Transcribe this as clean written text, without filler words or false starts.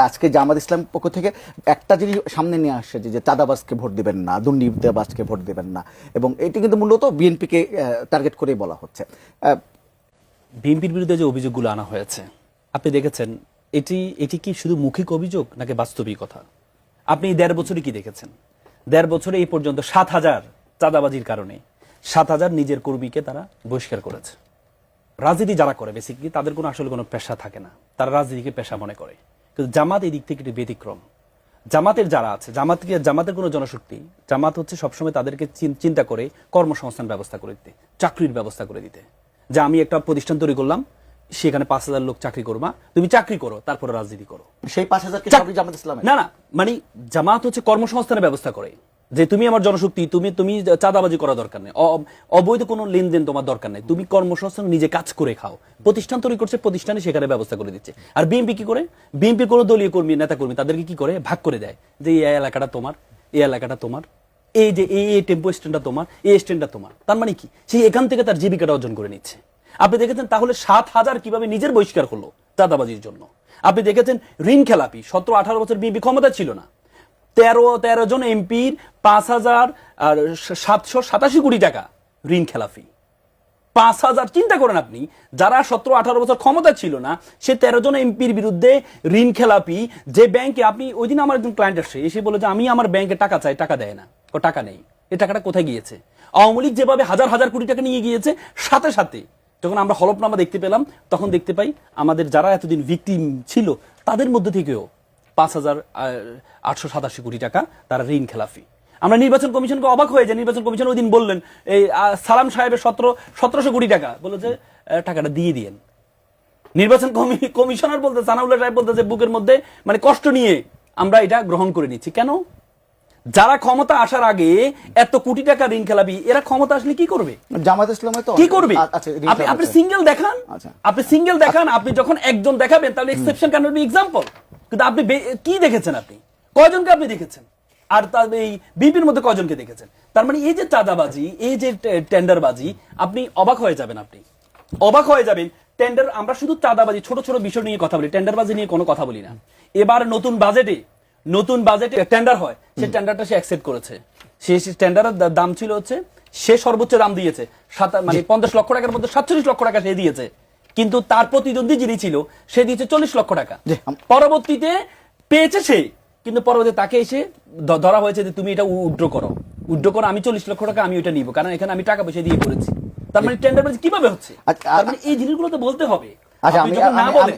আজকে জামাত ইসলাম পক্ষ থেকে একটা জিনিস সামনে নিয়ে আসছে যে চাঁদাবাজকে ভোট দিবেন না, দুর্নীতিবাজকে ভোট দিবেন না, এবং এটি কিন্তু মূলত বিএনপিকে টার্গেট করেই বলা হচ্ছে। বিএনপির বিরুদ্ধে যে অভিযোগগুলো আনা হয়েছে আপনি দেখেছেন, এটি কি শুধু মৌখিক অভিযোগ নাকি বাস্তবিকতা? আপনি 1.5 বছরে কি দেখেছেন? 1.5 বছরে এই পর্যন্ত 7,000 চাঁদাবাজির কারণে 7,000 নিজের কর্মীকে তারা বহিষ্কার করেছে। রাজনীতি যারা করে বেসিক্যালি তাদের কোনো আসলে কোনো পেশা থাকে না, তারা রাজনীতিকে পেশা মনে করে। কিন্তু জামাত এই দিক থেকে একটি ব্যতিক্রম। জামাতের যারা আছে, জামাতের কোনো জনশক্তি, জামাত হচ্ছে সবসময় তাদেরকে চিন্তা করে কর্মসংস্থান ব্যবস্থা করে দিতে, চাকরির ব্যবস্থা করে দিতে। যে আমি একটা প্রতিষ্ঠান তৈরি করলাম, সেখানে 5,000 লোক চাকরি করবা, তুমি চাকরি করো, তারপরে রাজনীতি করো। সেই 5,000 জামাত ইসলাম না, মানে জামাত হচ্ছে কর্মসংস্থানের ব্যবস্থা করে, যে তুমি আমার জনশক্তি, তুমি চাঁদাবাজি করা দরকার নেই, অবৈধ কোনো লেনদেন তোমার দরকার নেই, তুমি কর্মসংস্থান নিজে কাজ করে খাও। প্রতিষ্ঠান তৈরি করছে, প্রতিষ্ঠানে সেখানে ব্যবস্থা করে দিচ্ছে। আর বিএনপি কি করে? বিএনপির কোনো দলীয় কর্মী, নেতা কর্মী তাদেরকে কি করে? ভাগ করে দেয়, যে এই এলাকাটা তোমার, এই এলাকাটা তোমার, এই যে এই টেম্পো স্ট্যান্ডটা তোমার, এই স্ট্যান্ডটা তোমার। তার মানে কি? সেই এখান থেকে তার জীবিকাটা অর্জন করে নিচ্ছে। আপনি দেখেছেন তাহলে 7,000 কিভাবে নিজের বহিষ্কার হলো চাঁদাবাজির জন্য। আপনি দেখেছেন ঋণ খেলাপি, 17-18 বছর বিএনপি ক্ষমতা ছিল না, 13 জন এমপির 5,787 কোটি টাকা ঋণ খেলাফি। 5,000, চিন্তা করেন আপনি, যারা 17-18 বছর ক্ষমতা ছিল না, সে 13 জন এমপির বিরুদ্ধে ঋণ খেলাপি। যে ব্যাংকে, আপনি ওই দিন আমার একজন ক্লায়েন্ট আসছে, এসে বলে যে আমি আমার ব্যাংকে টাকা চাই, টাকা দেয় না, টাকা নেই। এই টাকাটা কোথায় গিয়েছে? আওয়ামী লীগ যেভাবে হাজার হাজার কোটি টাকা নিয়ে গিয়েছে, সাথে সাথে যখন আমরা হলফনামা দেখতে পেলাম, তখন দেখতে পাই আমাদের যারা এতদিন ভিকটিম ছিল তাদের মধ্যে থেকেও 5,887 কোটি টাকা তারা ঋণ খেলাফি। আমরা নির্বাচন কমিশনকে অবাক হয়ে যায়। নির্বাচন কমিশন ওই দিন বললেন, এই সালাম সাহেবের 1700 কোটি টাকা, বললো যে টাকাটা দিয়ে দিয়েন। নির্বাচন কমিশনার বলতে, সানাউল্লাহ সাহেব বলতে, যে বুকের মধ্যে মানে কষ্ট নিয়ে আমরা এটা গ্রহণ করে নিচ্ছি। কেন? যারা ক্ষমতা আসার আগে এত কোটি টাকা ঋণ খেলাবি, এরা ক্ষমতা আসলে কি করবে? জামাত ইসলামে তো কি করবে? আপনি সিঙ্গেল দেখান, আপনি সিঙ্গেল দেখান, আপনি যখন একজন দেখাবেন তাহলে exception can not be example. কিন্তু আপনি কি দেখেছেন? আপনি কয়জনকে আপনি দেখেছেন? আর তার এই বিপির মধ্যে কয়জনকে দেখেছেন? তার মানে এই যে চাঁদাবাজি, এই যে টেন্ডারবাজি, আপনি অবাক হয়ে যাবেন। আপনি অবাক হয়ে যাবেন। টেন্ডার, আমরা শুধু চাঁদাবাজি, ছোট ছোট বিষয় নিয়ে কথা বলি, টেন্ডারবাজি নিয়ে কোনো কথা বলি না। এবার নতুন বাজেটে টেন্ডার হয়, সে টেন্ডারটা সে অ্যাকসেপ্ট করেছে। সে টেন্ডারের দাম ছিল হচ্ছে, সে সর্বোচ্চ দাম দিয়েছে মানে 50 লক্ষ টাকার মধ্যে 47 লক্ষ টাকা সে দিয়েছে। কিন্তু তার প্রতিদ্বন্দ্বী যিনি ছিল, সে দিয়েছে 40 লক্ষ টাকা। পরবর্তীতে পেয়েছে সে, কিন্তু পরবর্তীতে তাকে এসে ধরা হয়েছে যে তুমি এটা উইথড্র করো, আমি 40 লক্ষ টাকা আমি ওইটা নিব, কারণ এখানে আমি টাকা পয়সা দিয়ে করেছি। তার মানে টেন্ডারবাজি কিভাবে হচ্ছে? তার মানে এই জিনিসগুলো তো বলতে হবে। আপনি যখন না বলেন